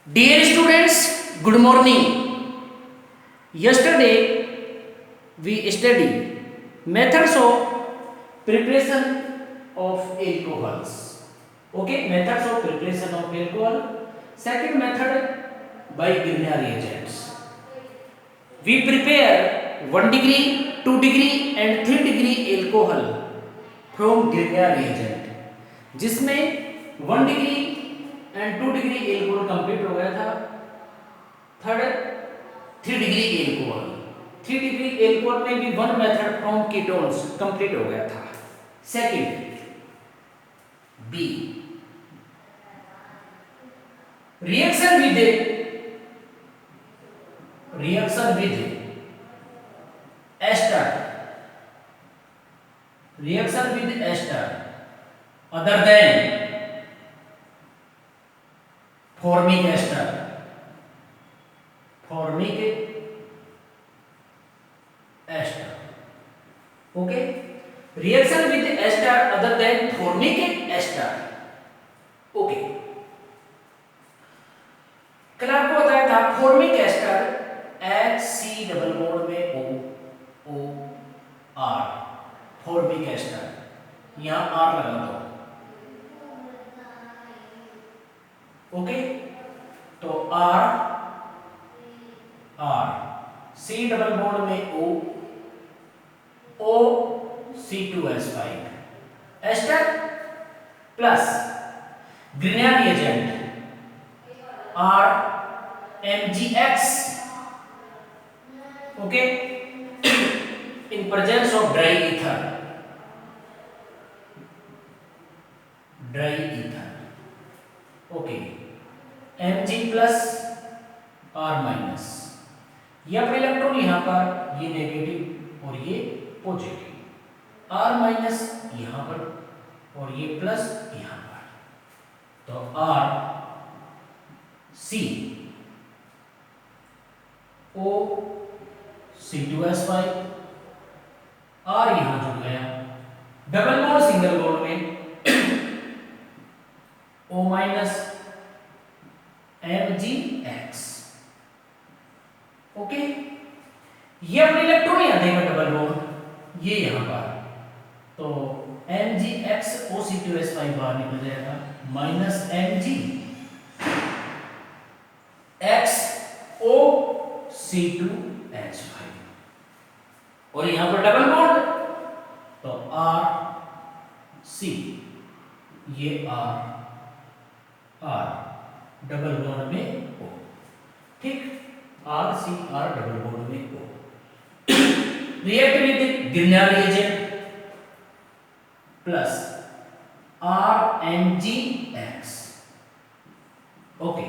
Dear students, good morning. Yesterday we studied methods of preparation of alcohols. Okay, methods of preparation of alcohol. Second method by Grignard reagents. We prepare 1 degree, 2 degree and 3 degree alcohol from Grignard reagent, जिसमें 1 degree and 2 degree alcohol complete हो गया था। Third 3 degree alcohol, 3 degree alcohol में भी one method from ketones complete हो गया था। Second B reaction with ester, reaction with ester other than formic ester, okay. Reaction with ester other than formic ester, okay. कल आपको बताया था formic ester HC double bond में O R, formic ester यहां R लगा दो, okay. तो R C double bond में O C2H5 ester plus Grignard reagent R MgX, okay, in presence of dry ether, okay. Mg plus R minus, ये अपने electron यहां पर, ये नेगेटिव और ये पॉजिटिव, R माइनस यहां पर और ये प्लस यहां पर, तो R C O C2H5 R यहां जुड़ गया, डबल बॉन्ड सिंगल बॉन्ड में O माइनस MgX, ओके। ये अपने इलेक्ट्रॉन यहां देगा डबल बॉन्ड, ये यहां पर, तो MgX OC2H5 बाहर निकल जाएगा, माइनस MgX OC2H5 और यहां पर डबल बॉन्ड, तो R C, ये R डबल बॉन्ड में O, ठीक, R C R double bond में O। React with Grignard reagent plus RMgX, okay.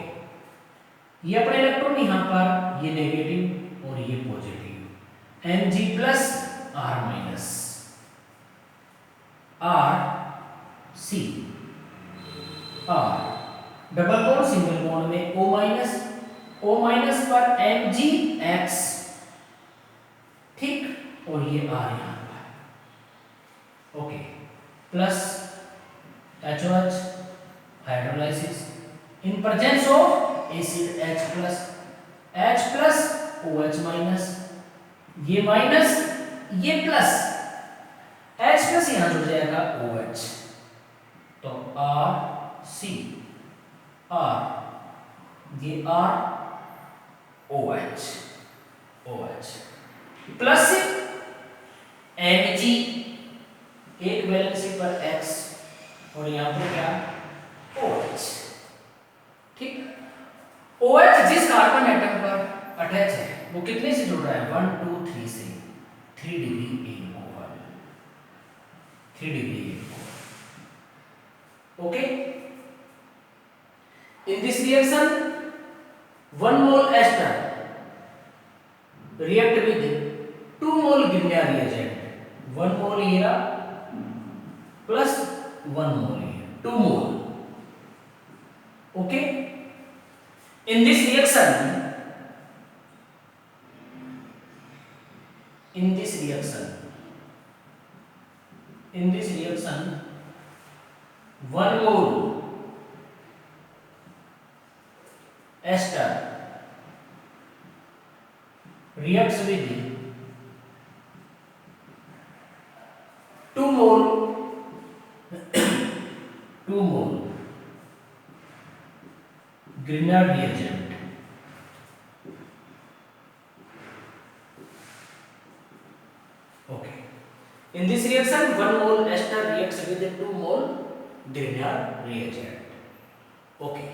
ये अपने इलेक्ट्रॉन यहां पर, ये नेगेटिव और ये positive, Mg plus R minus, R C R double bond single bond में O माइनस पर MgX, ठीक, और ये R यहां पर, okay, plus HOH hydrolysis in presence of acid H plus OH minus, ये माइनस ये प्लस, H प्लस यहां जुड़ जाएगा OH, तो R C R, ये R OH प्लस Mg, एक वैलेंसी पर X और यहां पर क्या OH, ठीक। OH जिस कार्बन एटम पर अटैच है वो कितने से जुड़ रहा है, 1 2 3 से, 3 degree alcohol, 3 degree alcohol, okay. In this reaction 1 mole ester react with 2 mole Grignard reagent, 1 mole here plus 1 mole here, 2 mole, okay। In this reaction 1 mole ester reacts with 2 mole 2 mole Grignard reagent. Okay. In this reaction, 1 mole ester reacts with 2 mole Grignard reagent. Okay.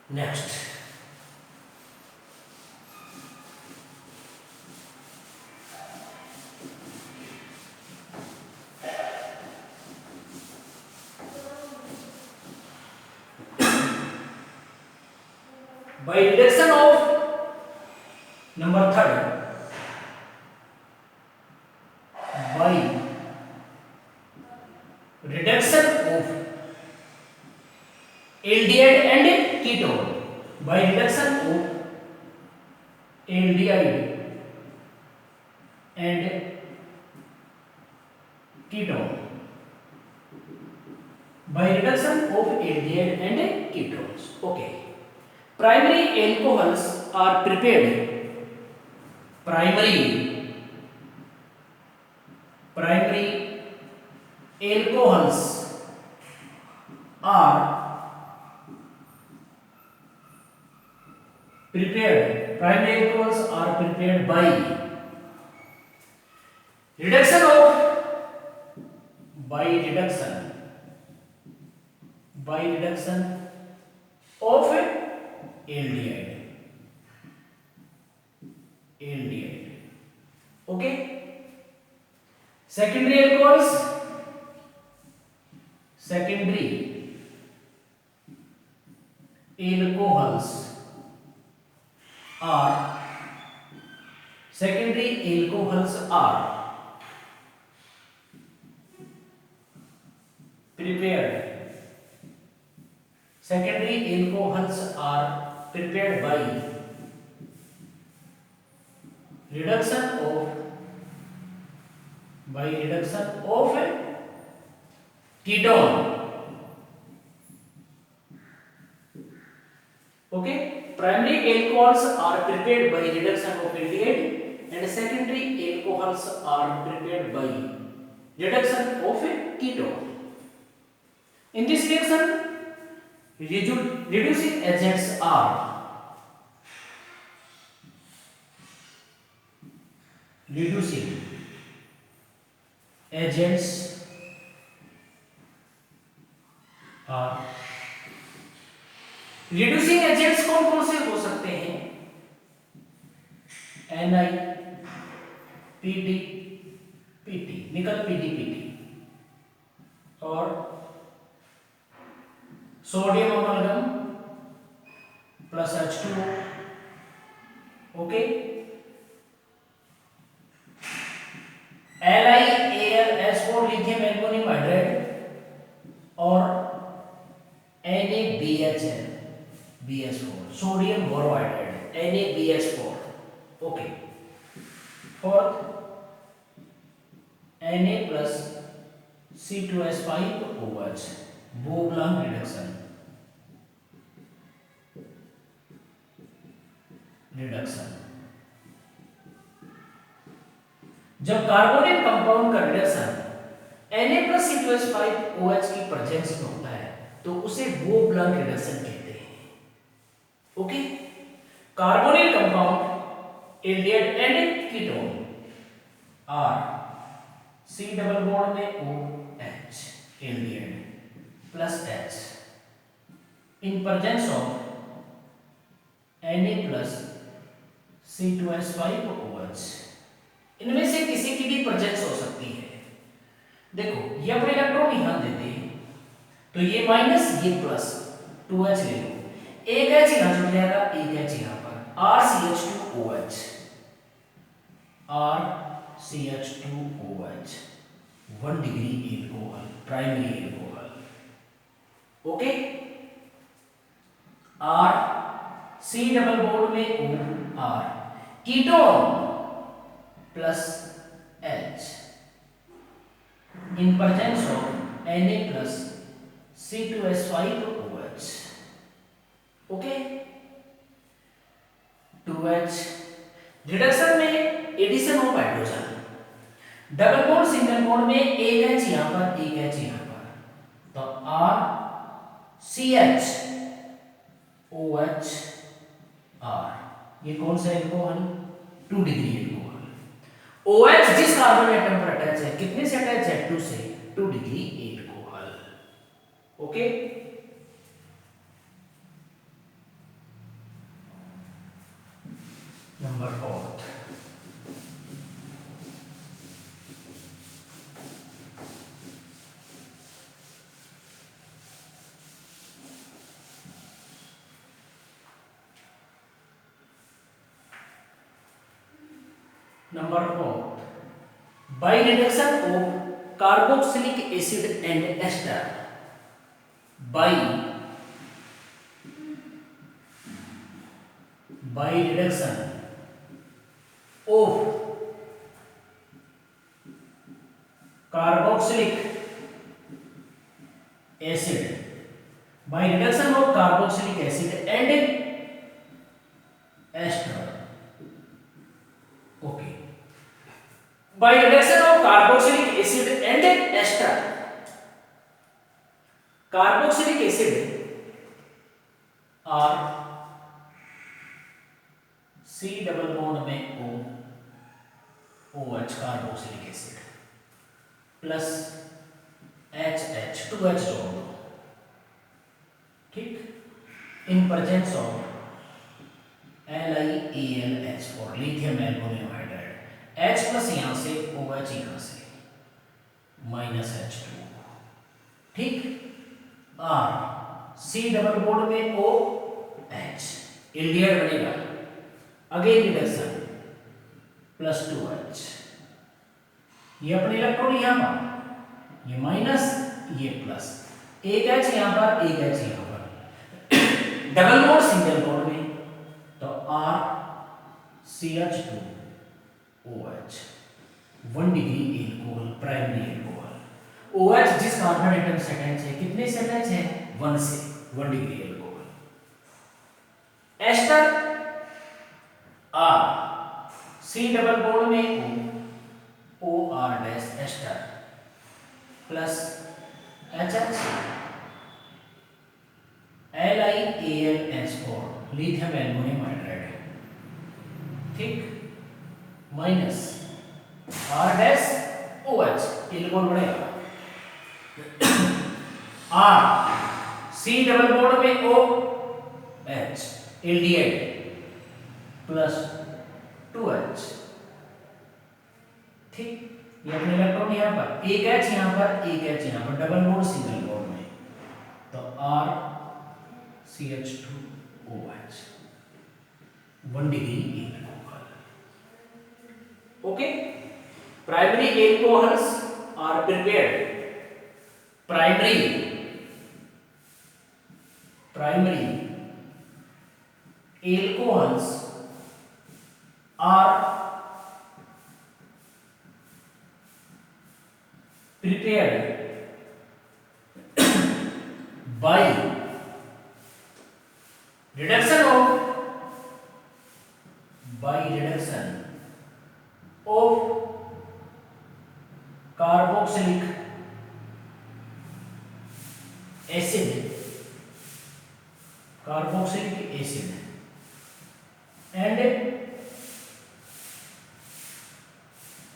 Next. By reduction of number third, by reduction of aldehyde and ketone, by reduction of aldehyde and ketone, by reduction of aldehyde and ketones. Okay. Primary alcohols are prepared. Primary alcohols are prepared. Primary alcohols are prepared by reduction of by reduction of aldehyde. Okay. Secondary alcohols are prepared. Secondary alcohols are prepared by reduction of ketone. Okay. Primary alcohols are prepared by reduction of aldehyde and secondary alcohols are prepared by reduction of ketone. In this reaction, reducing agents are reducing agents कौन कौन से हो सकते हैं? NiPD, nickel PDPT और sodium amalgam plus H2O. Okay. LiAlS4 lithium aluminium hydride और NaBHN sodium borohydride NaBH4. Okay. Fourth Na plus C2H5OH Bouveault Blanc reduction. जब carbonyl compound का रिडक्शन Na प्लस C2H5OH की प्रेजेंस में होता है तो उसे बोब्लांग रिडक्शन कहते हैं. Okay. Carbonyl compound aldehyde and ketone are C double bond में OH aldehyde plus H in presence of Na plus C2H5OH. इनमें से किसी की भी प्रेजेंस हो सकती है. देखो ये अपने इलेक्ट्रॉन यहां देते हैं तो ये माइनस ये प्लस 2H ले लो. एक H यहां जुड़ जाएगा, एक H यहां पर RCH2OH 1 degree alcohol, primary alcohol. Okay. R C double bond में O R ketone plus H in presence of Na plus C2H5OH. Okay, 2H reduction में addition of hydrogen, double bond single bond में एक H यहां पर एक H यहां पर, तो R CH OH R, ये कौन सा एल्कोहल? 2 degree alcohol. OH जिस कार्बन एटम पर अटैच है, कितने से अटैच है? 2 से, 2 degree alcohol. Okay, number 4, number 4, by reduction of carboxylic acid and ester, by reduction of carboxylic acid, by reduction of carboxylic acid and ester. Okay, by reduction of carboxylic acid and ester, carboxylic acid और C double bond में O OH carboxylic acid plus HH 2H जोड़ दो, ठीक, इन presence of LiAlH4 lithium aluminium hydride, H plus यहां से OH यहां से minus H2, ठीक, R C डबल बॉन्ड में OH एल्डिहाइड बनेगा, अगेन रिडक्शन प्लस 2H, ये अपने इलेक्ट्रॉन यहां पर, ये माइनस ये प्लस, एक H यहां पर एक H यहां पर, डबल बॉन्ड सिंगल बॉन्ड में, तो R CH2OH 1 degree alcohol, primary alcohol. OH जिस कार्बन एटम से अटैच है, कितने से अटैच है? 1 से, 1 degree alcohol. Ester R C double bond में OR dash ester plus HH LiAlH4 lithium aluminium hydride, ठीक, minus R dash OH alcohol बढ़ेगा, R C डबल बॉन्ड में OH एल्डिहाइड प्लस 2H, ठीक, ये अपने इलेक्ट्रॉन यहां पर, एक H यहां पर एक H यहां पर, डबल बॉन्ड सिंगल बॉन्ड में, तो R CH2OH 1 degree alcohol. Okay, primary alcohols are prepared, primary alcohols are prepared by reduction of carboxylic acid and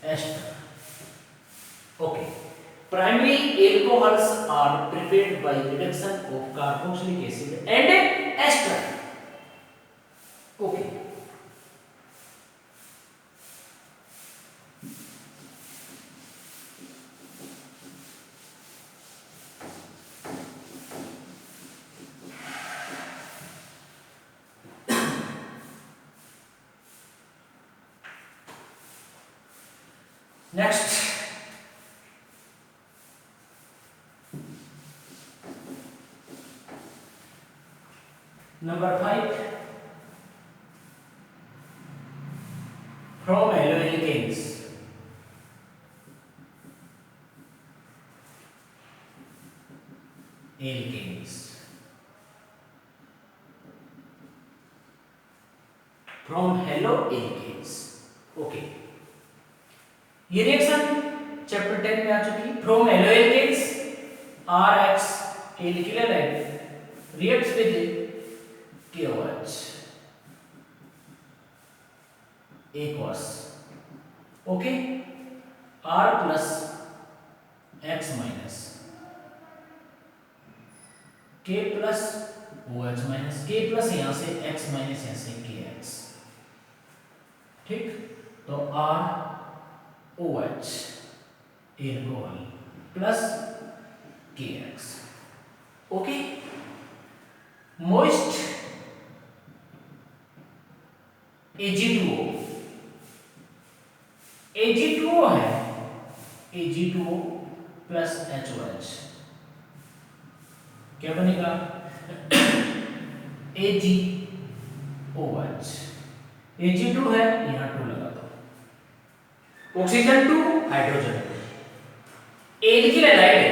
ester. Okay, primary alcohols are prepared by reduction of carboxylic acid and ester. Okay, next number 5, from haloalkanes alkanes. From haloalkanes. Okay, ये reaction chapter 10 में आ चुकी। From haloalkanes RX alkyl halide reacts with KOH aqueous. Okay, R plus X minus K plus OH minus K plus यहां से X minus यहां से KX। ठीक, तो R OH alcohol plus KX। Okay, moist Ag2O, Ag2O है, Ag2O plus HOH क्या बनेगा? AgOH। Ag2 है, यहां 2 लगा दो, oxygen 2 hydrogen. Alkyl halide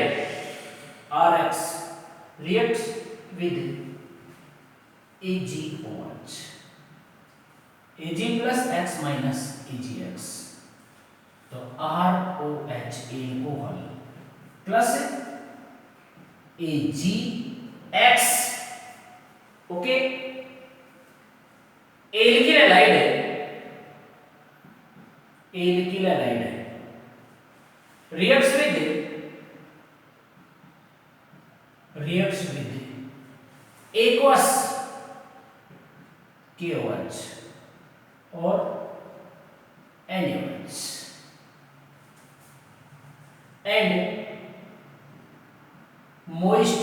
RX reacts with AgOH, Ag plus X minus AgX, तो ROH alcohol plus AgX। Okay, alkyl halide है, alkyl halide है, reacts with aqueous KOH और NaOH and moist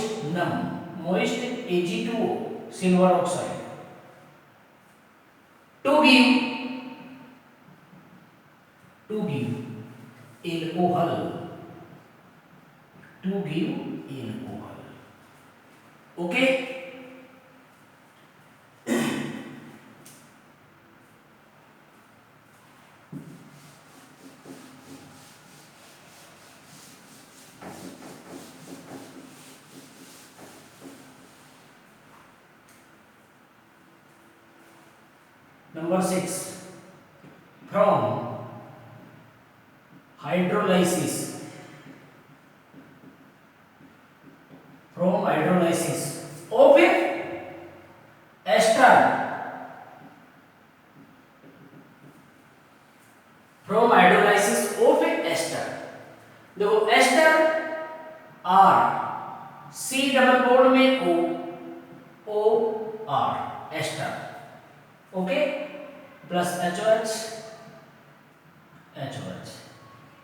Ag2O silver oxide to give alcohol, to give alcohol। Okay, number 6, from hydrolysis, from hydrolysis of ester, from hydrolysis of ester. देखो ester R C double bond में O R ester. Okay, plus HOH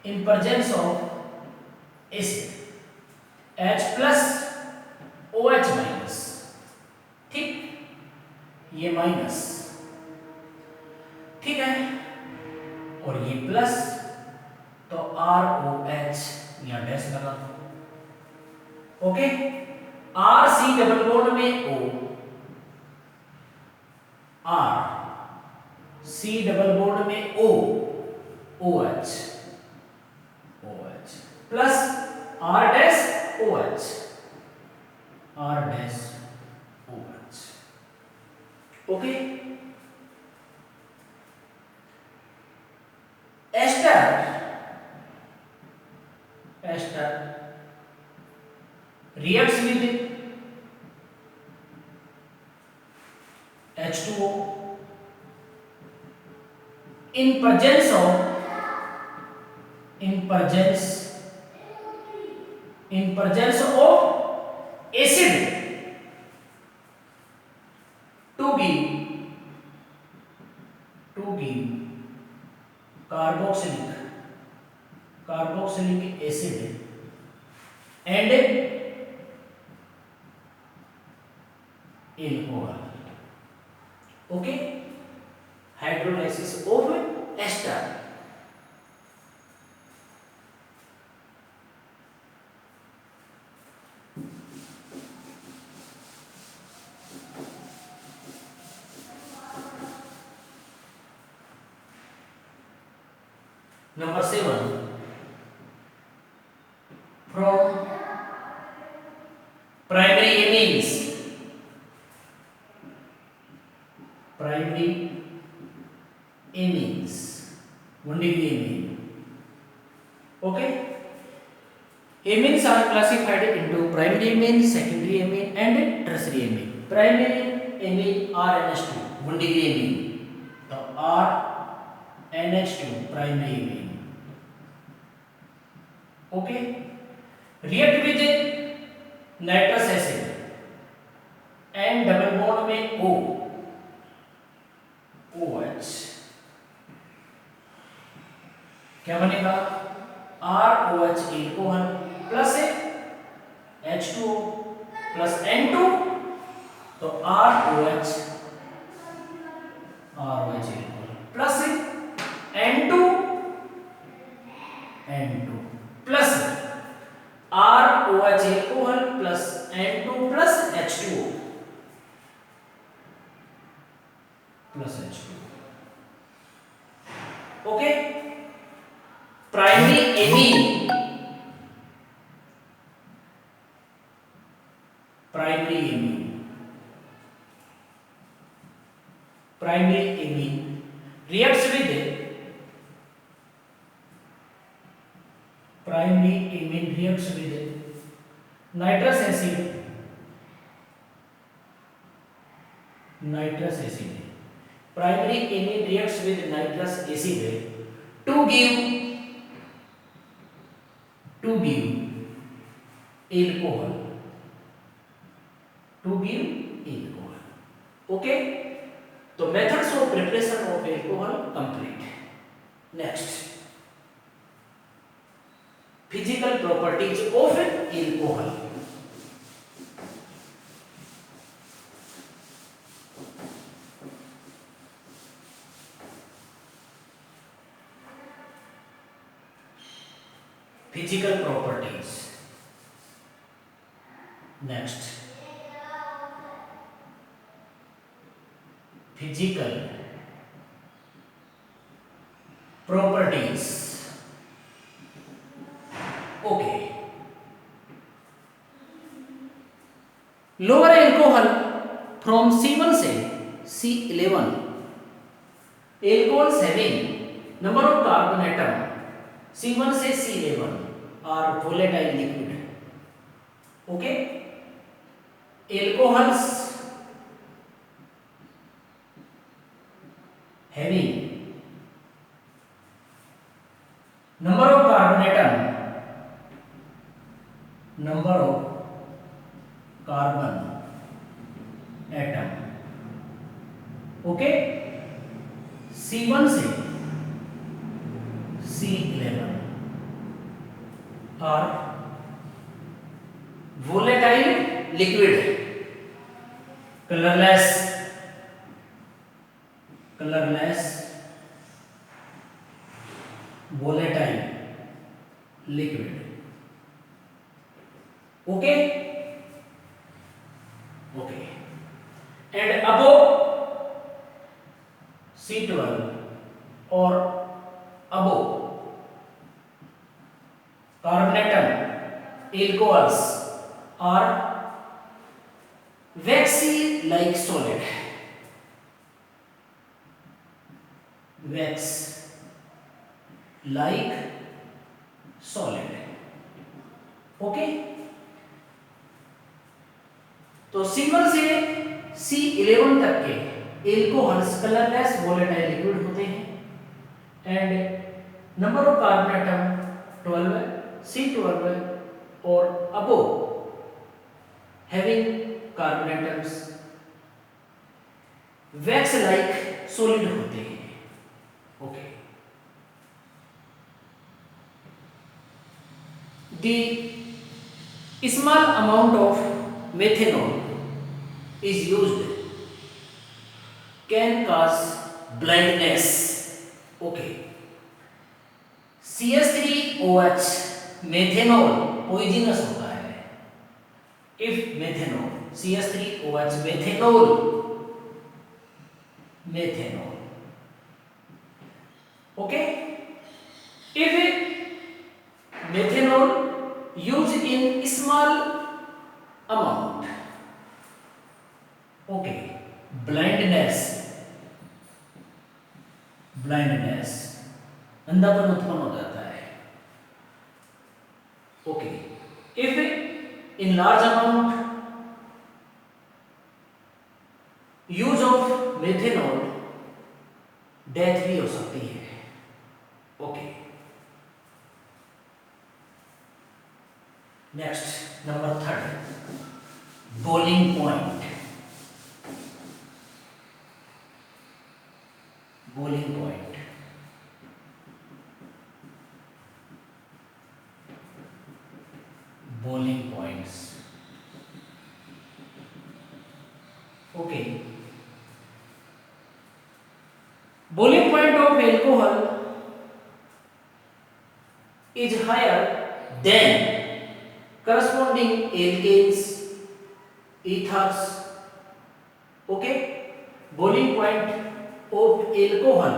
in presence of acid H plus OH minus. ठीक, ये minus, ठीक है, और ये plus, तो ROH यहां डैश लगा दो। ओके, RC डबल बॉन्ड में O, RC डबल बॉन्ड में O OH plus R dash OH, R dash OH। Okay, ester reacts with H2O in presence of acid to give carboxylic acid and alcohol। Okay, hydrolysis of ester. Number 7, from Primary amines. Primary amines. 1-degree amine. Okay. Amines are classified into primary amine, secondary amine, and tertiary amine. Primary amine RNH2, 1-degree amine. The RNH2 primary amine. Okay. React with nitrous acid and double bond में OH क्या बनेगा? ROH alcohol plus H2O plus N2, तो ROH alcohol plus N2 plus ROH alcohol plus N2 plus H2O plus H2O. Okay. Primary amine, primary amine reacts with primary amine reacts with nitrous acid primary amine reacts with nitrous acid to give alcohol, okay. तो methods of preparation of alcohol complete. Next, physical properties of alcohol. Physical properties. Next, physical properties. Okay. Lower alcohol from C1 से C11. Alcohols having number of carbon atom C1 से C11 are volatile liquid. Okay. Alcohols having number of carbon atom okay, C1 से C11 are volatile liquid, colorless volatile liquid. Okay. And above C12 or above carbon atom alcohols are waxy like solid. Okay. तो C1 से C11 तक के alcohols colourless volatile liquid होते हैं and number of carbon atom 12 C12 और above having carbon atoms wax like solid होते हैं. Okay. The small amount of methanol is used can cause blindness. Okay. CH3OH methanol poisonous होता है. If methanol CH3OH methanol okay. If methanol used in small amount गंदापन उत्पन्न हो जाता है। Okay, if in large amount use of methanol, death भी हो सकती है। Okay, next number 3, boiling point. Boiling point, boiling points. Okay, boiling point of alcohol is higher than corresponding alkanes, ethers. Okay, boiling point of alcohol,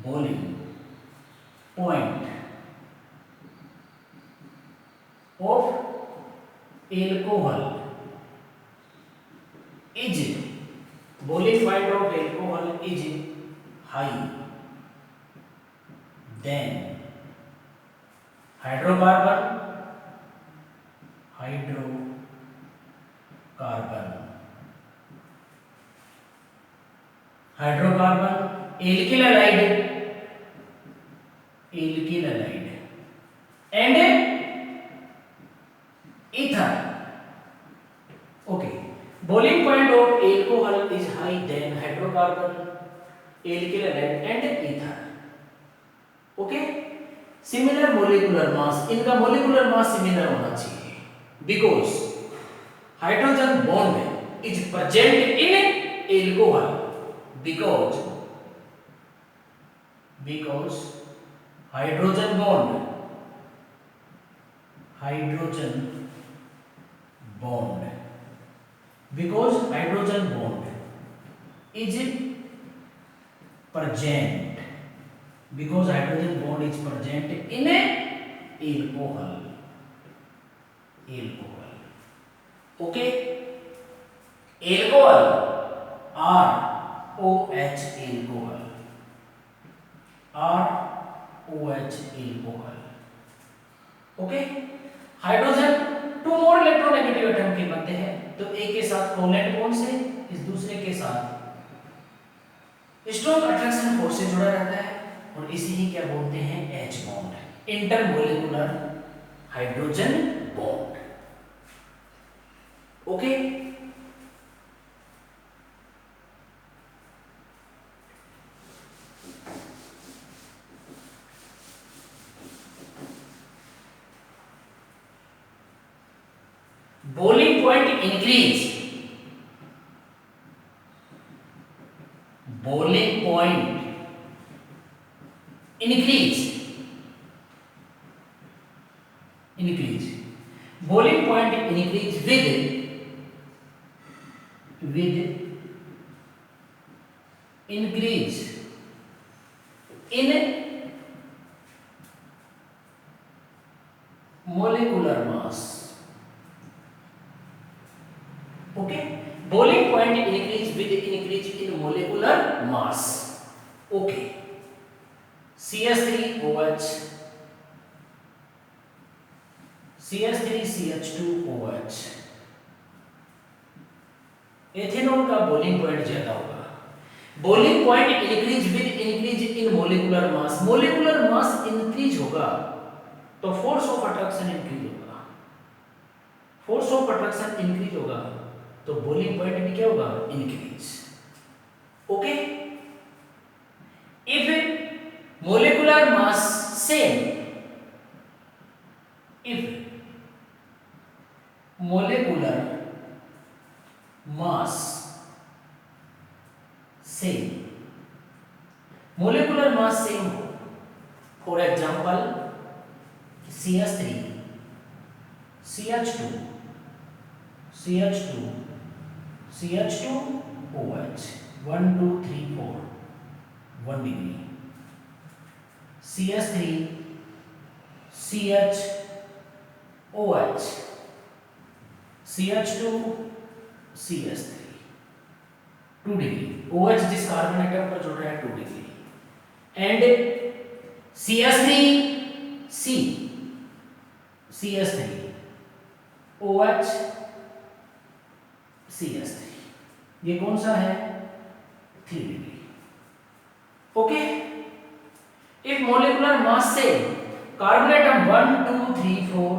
boiling point of alcohol is, boiling point of alcohol is high than hydrocarbon, alkyl halide and ether. Okay, boiling point of alcohol is high than hydrocarbon, alkyl halide and ether. Okay, similar molecular mass, इनका molecular mass similar होना चाहिए, because hydrogen bond is present in alcohol, because hydrogen bond because hydrogen bond is present, because hydrogen bond is present in a alcohol. Okay, alcohol, ROH, alcohol. Okay, hydrogen 2 more electronegative atom के बनते हैं, तो एक के साथ covalent bond से, इस दूसरे के साथ स्ट्रॉन्ग अट्रैक्शन फोर्स से जुड़ा रहता है, और इसी ही क्या बोलते हैं, H bond, intermolecular hydrogen bond. Okay, boiling point increase, boiling point increase, boiling point increase with increase in molecular mass. Okay, boiling point increase with increase in molecular mass. Okay, CH3OH, CH3CH2OH, ethanol का boiling point ज्यादा होगा. Boiling point increase with increase in molecular mass. Molecular mass increase होगा तो force of attraction increase होगा. Force of attraction increase होगा तो boiling point भी क्या होगा, increase. Okay, if molecular mass same, if molecular mass same, molecular mass same हो, for example CH3 CH2 CH2 CH2OH 1 2 3 4 1 degree, CH3 CH OH CH2 CH3 2 degree. OH जिस carbon atom पर जुड़ रहा है 2 degree. And CH3 CH3 OH CH3 ये कौन सा है 3 degree. Okay, if molecular mass से कार्बन एटम 1 2 3 4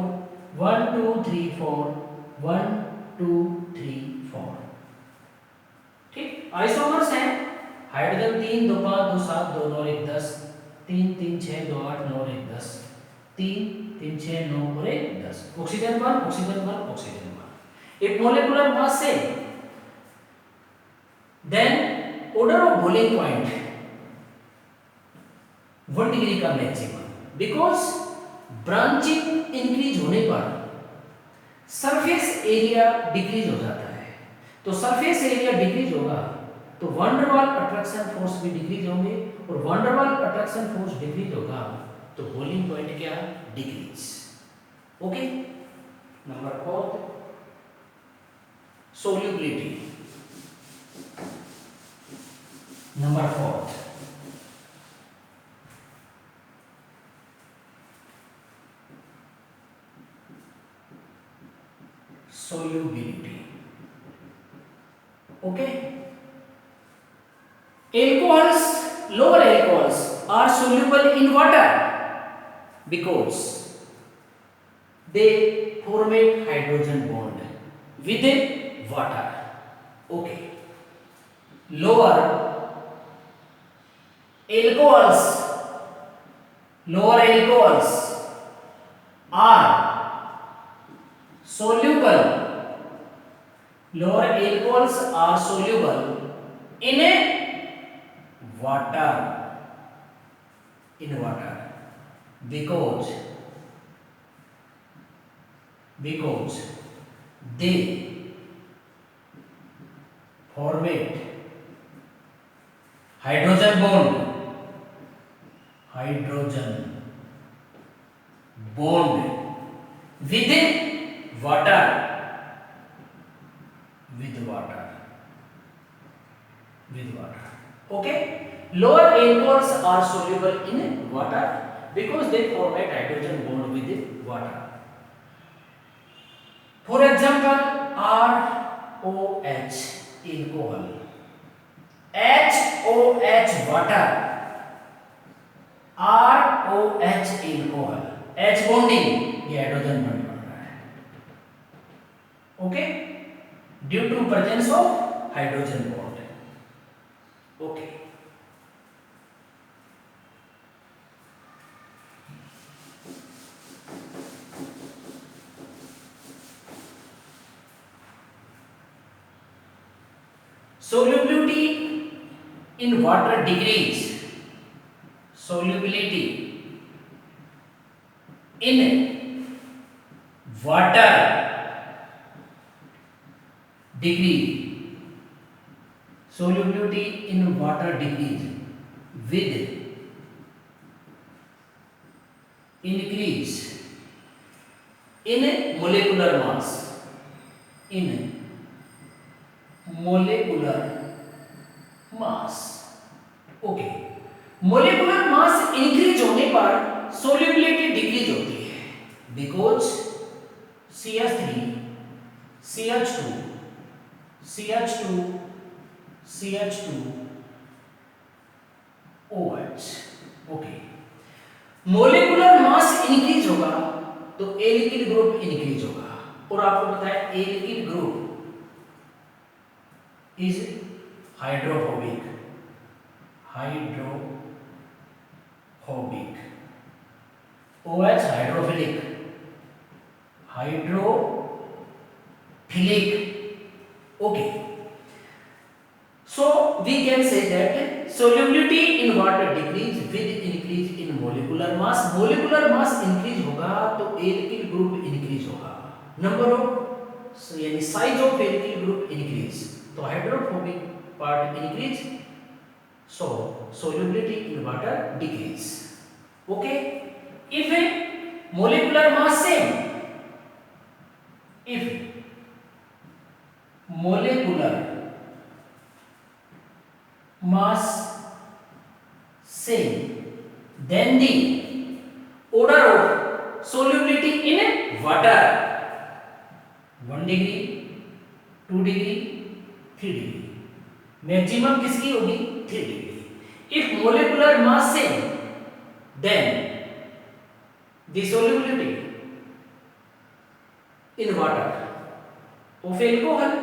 1 2 3 4 1 2 3 4 ठीक, आइसोमर्स हैं हाइड्रोजन 3 2 5 2 7 2 9 1 10 3 3 6 2 8 9 1 10 3 3 6 9 और 1 10 oxygen 1 oxygen 1 oxygen 1। If molecular mass से then order of boiling point 1 degree का मैक्सिमम, बिकॉज ब्रांचिंग इंक्रीज होने पर सरफेस एरिया डिक्रीज हो जाता है। तो सरफेस एरिया डिक्रीज होगा तो वैन डर वाल अट्रैक्शन फोर्स भी डिक्रीज होंगे, और वैन डर वाल अट्रैक्शन फोर्स डिक्रीज होगा तो बॉइलिंग पॉइंट क्या decrease. Okay, number 4 solubility. Number 4 solubility. Okay, alcohols, lower alcohols are soluble in water because they formate hydrogen bond with water. Okay, lower alcohols are soluble in a water because they formate hydrogen bond with water Okay, lower alcohols are soluble in water because they formate hydrogen bond with water. For example, ROH alcohol, HOH water, ROH alcohol, H bonding ये hydrogen bond बन रहा है। Okay, due to presence of hydrogen bond. Okay, solubility in water decrease, solubility in water decrease, solubility in water decrease with increase in molecular mass, okay, molecular mass increase होने पर solubility decrease होती है because CH3 CH2 CH2 CH2 OH। Okay, molecular mass increase होगा तो alkyl group increase होगा, और आपको पता है alkyl group is hydrophobic, OH hydrophilic, okay. So we can say that solubility in water decrease with increase in molecular mass. Molecular mass increase होगा तो alkyl group increase होगा, number of यानी size of alkyl group increase, तो hydrophobic part increase, so solubility in water decrease. Okay, if a molecular mass same, if molecular mass same than the order of solubility in water. 1 degree, 2 degree, 3 degree. Maximum किसकी होगी? 3 degree. If molecular mass same, then the solubility in water of alcohol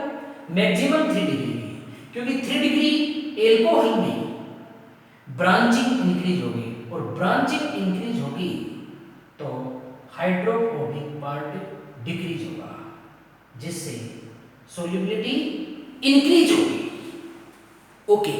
maximum 3 degree की, क्योंकि 3 degree alcohol में branching increase होगी, और branching increase होगी तो hydrophobic part decrease होगा, जिससे सोल्यूबिलिटी इंक्रीज होगी. ओके.